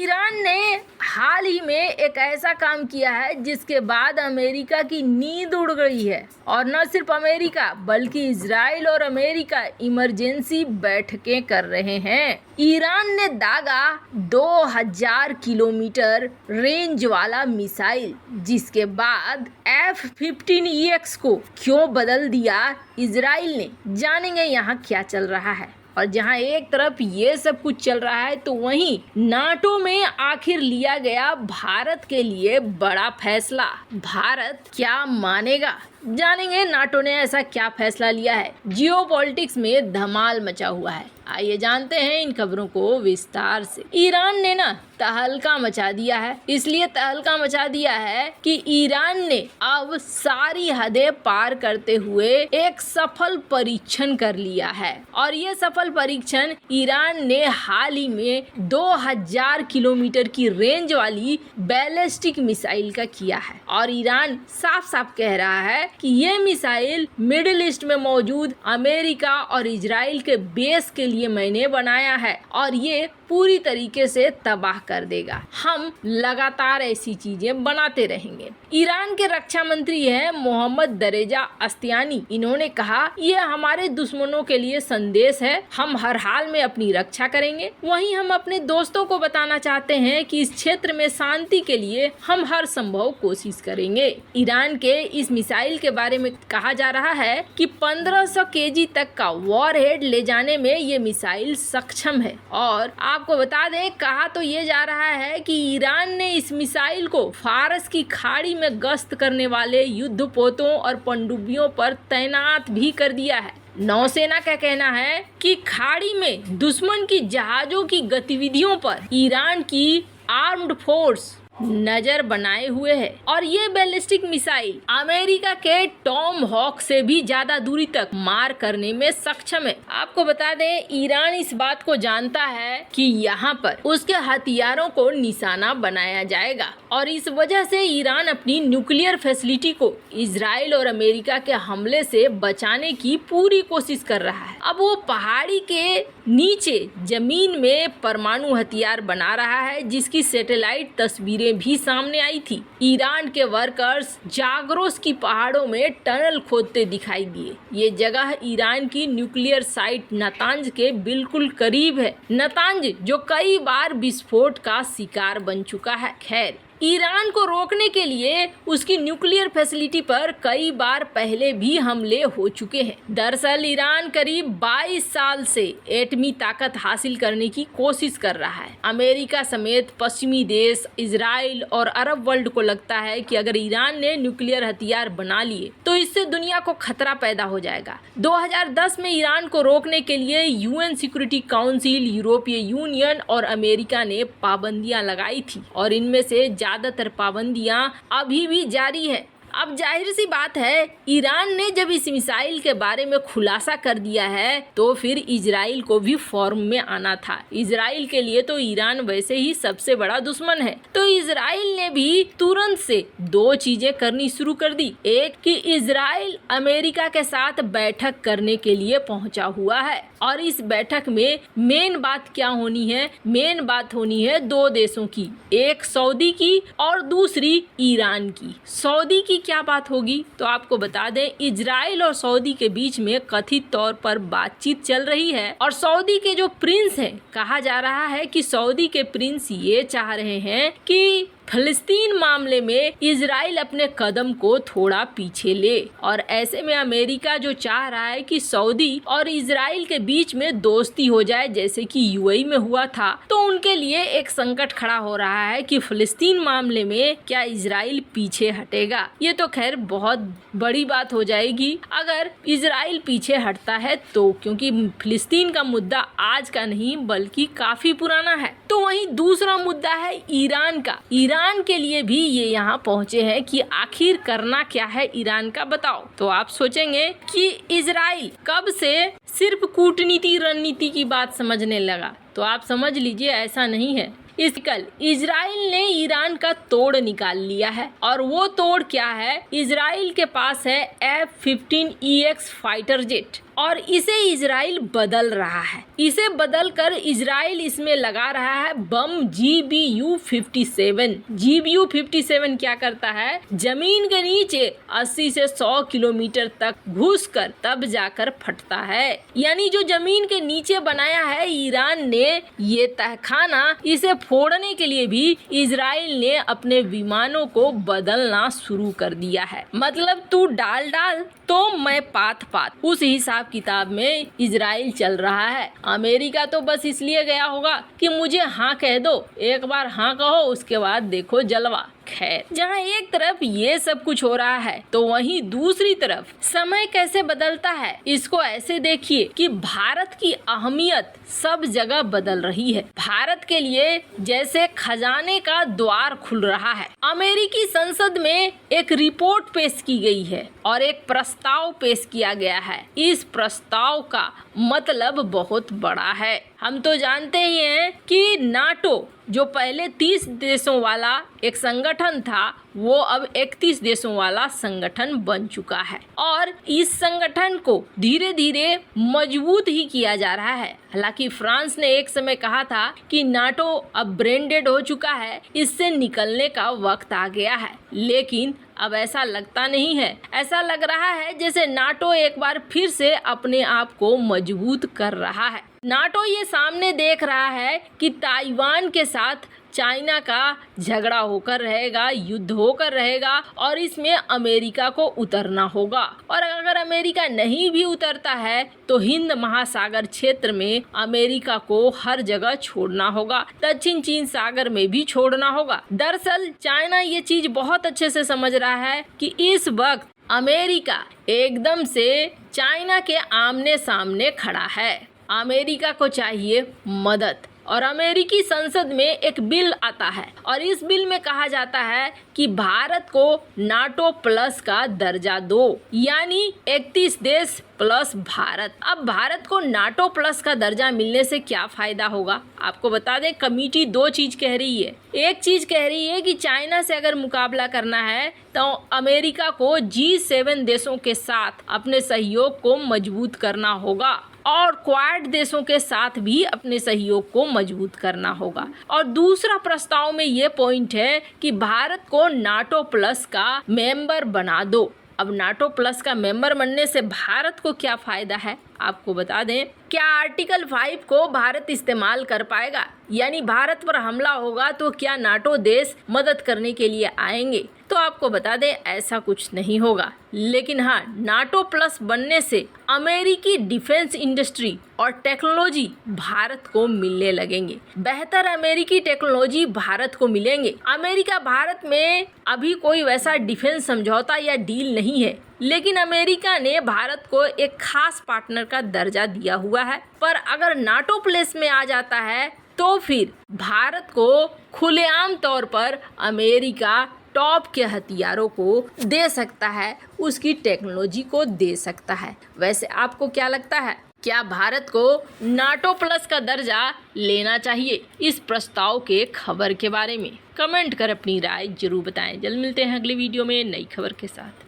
Iran ने हाल ही में एक ऐसा काम किया है जिसके बाद अमेरिका की नींद उड़ गई है। और न सिर्फ अमेरिका बल्कि इजराइल और अमेरिका इमरजेंसी बैठकें कर रहे हैं। ईरान ने दागा 2000 किलोमीटर रेंज वाला मिसाइल, जिसके बाद F-15EX को क्यों बदल दिया इजराइल ने। जानेंगे यहाँ क्या चल रहा है। और जहां एक तरफ ये सब कुछ चल रहा है तो वहीं नाटो में आखिर लिया गया भारत के लिए बड़ा फैसला। भारत क्या मानेगा, जानेंगे नाटो ने ऐसा क्या फैसला लिया है। जियोपॉलिटिक्स में धमाल मचा हुआ है, आइए जानते हैं इन खबरों को विस्तार से। ईरान ने ना तहलका मचा दिया है, इसलिए तहलका मचा दिया है कि ईरान ने अब सारी हदें पार करते हुए एक सफल परीक्षण कर लिया है। और ये सफल परीक्षण ईरान ने हाल ही में 2000 किलोमीटर की रेंज वाली बैलिस्टिक मिसाइल का किया है। और ईरान साफ साफ कह रहा है कि ये मिसाइल मिडिल ईस्ट में मौजूद अमेरिका और इजराइल के बेस के लिए मैंने बनाया है और ये पूरी तरीके से तबाह कर देगा। हम लगातार ऐसी चीजें बनाते रहेंगे। ईरान के रक्षा मंत्री हैं मोहम्मद दरेजा अस्तियानी। इन्होंने कहा, ये हमारे दुश्मनों के लिए संदेश है, हम हर हाल में अपनी रक्षा करेंगे। वहीं हम अपने दोस्तों को बताना चाहते हैं कि इस क्षेत्र में शांति के लिए हम हर संभव कोशिश करेंगे। ईरान के इस मिसाइल के बारे में कहा जा रहा है कि 1500 केजी तक का वॉरहेड ले जाने में ये मिसाइल सक्षम है। और आपको बता दें, कहा तो ये जा रहा है कि ईरान ने इस मिसाइल को फारस की खाड़ी में गश्त करने वाले युद्धपोतों और पनडुब्बियों पर तैनात भी कर दिया है। नौसेना का कहना है कि खाड़ी में दुश्मन की जहाजों की गतिविधियों पर ईरान की आर्म्ड फोर्स नजर बनाए हुए है। और ये बैलिस्टिक मिसाइल अमेरिका के टॉम हॉक से भी ज्यादा दूरी तक मार करने में सक्षम है। आपको बता दें, ईरान इस बात को जानता है कि यहाँ पर उसके हथियारों को निशाना बनाया जाएगा और इस वजह से ईरान अपनी न्यूक्लियर फैसिलिटी को इजराइल और अमेरिका के हमले से बचाने की पूरी कोशिश कर रहा है। अब वो पहाड़ी के नीचे जमीन में परमाणु हथियार बना रहा है, जिसकी सैटेलाइट तस्वीरें भी सामने आई थी। ईरान के वर्कर्स जागरोस की पहाड़ों में टनल खोदते दिखाई दिए। ये जगह ईरान की न्यूक्लियर साइट नातांज के बिल्कुल करीब है। नातांज जो कई बार विस्फोट का शिकार बन चुका है। खैर, ईरान को रोकने के लिए उसकी न्यूक्लियर फैसिलिटी पर कई बार पहले भी हमले हो चुके हैं। दरअसल ईरान करीब 22 साल से एटमी ताकत हासिल करने की कोशिश कर रहा है। अमेरिका समेत पश्चिमी देश, इजराइल और अरब वर्ल्ड को लगता है कि अगर ईरान ने न्यूक्लियर हथियार बना लिए तो इससे दुनिया को खतरा पैदा हो जाएगा। 2010 में ईरान को रोकने के लिए UN सिक्योरिटी काउंसिल, यूरोपीय यूनियन और अमेरिका ने पाबंदियां लगाई थी और इनमें से ज्यादातर पाबंदियां अभी भी जारी है। अब जाहिर सी बात है, ईरान ने जब इस मिसाइल के बारे में खुलासा कर दिया है तो फिर इजराइल को भी फॉर्म में आना था। इजराइल के लिए तो ईरान वैसे ही सबसे बड़ा दुश्मन है, तो इजराइल ने भी तुरंत से दो चीजें करनी शुरू कर दी। एक कि इजराइल अमेरिका के साथ बैठक करने के लिए पहुंचा हुआ है और इस बैठक में मेन बात क्या होनी है? मेन बात होनी है दो देशों की, एक सऊदी की और दूसरी ईरान की। सऊदी की क्या बात होगी तो आपको बता दें, इजराइल और सऊदी के बीच में कथित तौर पर बातचीत चल रही है और सऊदी के जो प्रिंस हैं, कहा जा रहा है कि सऊदी के प्रिंस ये चाह रहे हैं कि फिलिस्तीन मामले में इजराइल अपने कदम को थोड़ा पीछे ले। और ऐसे में अमेरिका जो चाह रहा है कि सऊदी और इजराइल के बीच में दोस्ती हो जाए, जैसे कि UAE में हुआ था, तो उनके लिए एक संकट खड़ा हो रहा है कि फिलिस्तीन मामले में क्या इजराइल पीछे हटेगा। ये तो खैर बहुत बड़ी बात हो जाएगी अगर इजराइल पीछे हटता है तो, क्योंकि फिलिस्तीन का मुद्दा आज का नहीं बल्कि काफी पुराना है। तो वहीं दूसरा मुद्दा है ईरान का। ईरान के लिए भी ये यहाँ पहुँचे हैं कि आखिर करना क्या है ईरान का, बताओ। तो आप सोचेंगे कि इजराइल कब से सिर्फ कूटनीति रणनीति की बात समझने लगा, तो आप समझ लीजिए ऐसा नहीं है। इस कल इजराइल ने ईरान का तोड़ निकाल लिया है और वो तोड़ क्या है? इजराइल के पास है F-15EX फाइटर जेट और इसे इजराइल बदल रहा है। इसे बदल कर इजराइल इसमें लगा रहा है बम GBU-57। GBU-57 क्या करता है, जमीन के नीचे 80 से 100 किलोमीटर तक घुसकर तब जाकर फटता है। यानी जो जमीन के नीचे बनाया है ईरान ने ये तहखाना, इसे फोड़ने के लिए भी इजराइल ने अपने विमानों को बदलना शुरू कर दिया है। मतलब तू डाल तो मैं पात उस हिसाब किताब में इजराइल चल रहा है। अमेरिका तो बस इसलिए गया होगा कि मुझे हाँ कह दो, एक बार हाँ कहो उसके बाद देखो जलवा। खैर, जहाँ एक तरफ ये सब कुछ हो रहा है तो वहीं दूसरी तरफ समय कैसे बदलता है, इसको ऐसे देखिए कि भारत की अहमियत सब जगह बदल रही है। भारत के लिए जैसे खजाने का द्वार खुल रहा है। अमेरिकी संसद में एक रिपोर्ट पेश की गई है और एक प्रस्ताव पेश किया गया है। इस प्रस्ताव का मतलब बहुत बड़ा है। हम तो जानते ही हैं कि नाटो जो पहले 30 देशों वाला एक संगठन था, वो अब 31 देशों वाला संगठन बन चुका है और इस संगठन को धीरे धीरे मजबूत ही किया जा रहा है। हालांकि फ्रांस ने एक समय कहा था कि नाटो अब ब्रेंडेड हो चुका है, इससे निकलने का वक्त आ गया है, लेकिन अब ऐसा लगता नहीं है। ऐसा लग रहा है जैसे नाटो एक बार फिर से अपने आप को मजबूत कर रहा है। नाटो ये सामने देख रहा है कि ताइवान के साथ चाइना का झगड़ा होकर रहेगा, युद्ध होकर रहेगा और इसमें अमेरिका को उतरना होगा। और अगर अमेरिका नहीं भी उतरता है तो हिंद महासागर क्षेत्र में अमेरिका को हर जगह छोड़ना होगा, दक्षिण चीन सागर में भी छोड़ना होगा। दरअसल चाइना ये चीज बहुत अच्छे से समझ रहा है कि इस वक्त अमेरिका एकदम से चाइना के आमने सामने खड़ा है। अमेरिका को चाहिए मदद और अमेरिकी संसद में एक बिल आता है और इस बिल में कहा जाता है कि भारत को नाटो प्लस का दर्जा दो, यानी 31 देश प्लस भारत। अब भारत को नाटो प्लस का दर्जा मिलने से क्या फायदा होगा, आपको बता दें, कमेटी दो चीज कह रही है। एक चीज कह रही है कि चाइना से अगर मुकाबला करना है तो अमेरिका को G7 देशों के साथ अपने सहयोग को मजबूत करना होगा और क्वाड देशों के साथ भी अपने सहयोग को मजबूत करना होगा। और दूसरा प्रस्ताव में ये पॉइंट है कि भारत को नाटो प्लस का मेंबर बना दो। अब नाटो प्लस का मेंबर बनने से भारत को क्या फायदा है, आपको बता दें। क्या आर्टिकल 5 को भारत इस्तेमाल कर पाएगा, यानी भारत पर हमला होगा तो क्या नाटो देश मदद करने के लिए आएंगे? तो आपको बता दें ऐसा कुछ नहीं होगा। लेकिन हाँ, नाटो प्लस बनने से अमेरिकी डिफेंस इंडस्ट्री और टेक्नोलॉजी भारत को मिलने लगेंगे। बेहतर अमेरिकी टेक्नोलॉजी भारत को मिलेंगे। अमेरिका भारत में अभी कोई वैसा डिफेंस समझौता या डील नहीं है, लेकिन अमेरिका ने भारत को एक खास पार्टनर का दर्जा दिया हुआ है। पर अगर नाटो प्लस में आ जाता है तो फिर भारत को खुलेआम तौर पर अमेरिका टॉप के हथियारों को दे सकता है, उसकी टेक्नोलॉजी को दे सकता है। वैसे आपको क्या लगता है, क्या भारत को नाटो प्लस का दर्जा लेना चाहिए? इस प्रस्ताव के खबर के बारे में कमेंट कर अपनी राय जरूर बताएं। जल्द मिलते हैं अगली वीडियो में नई खबर के साथ।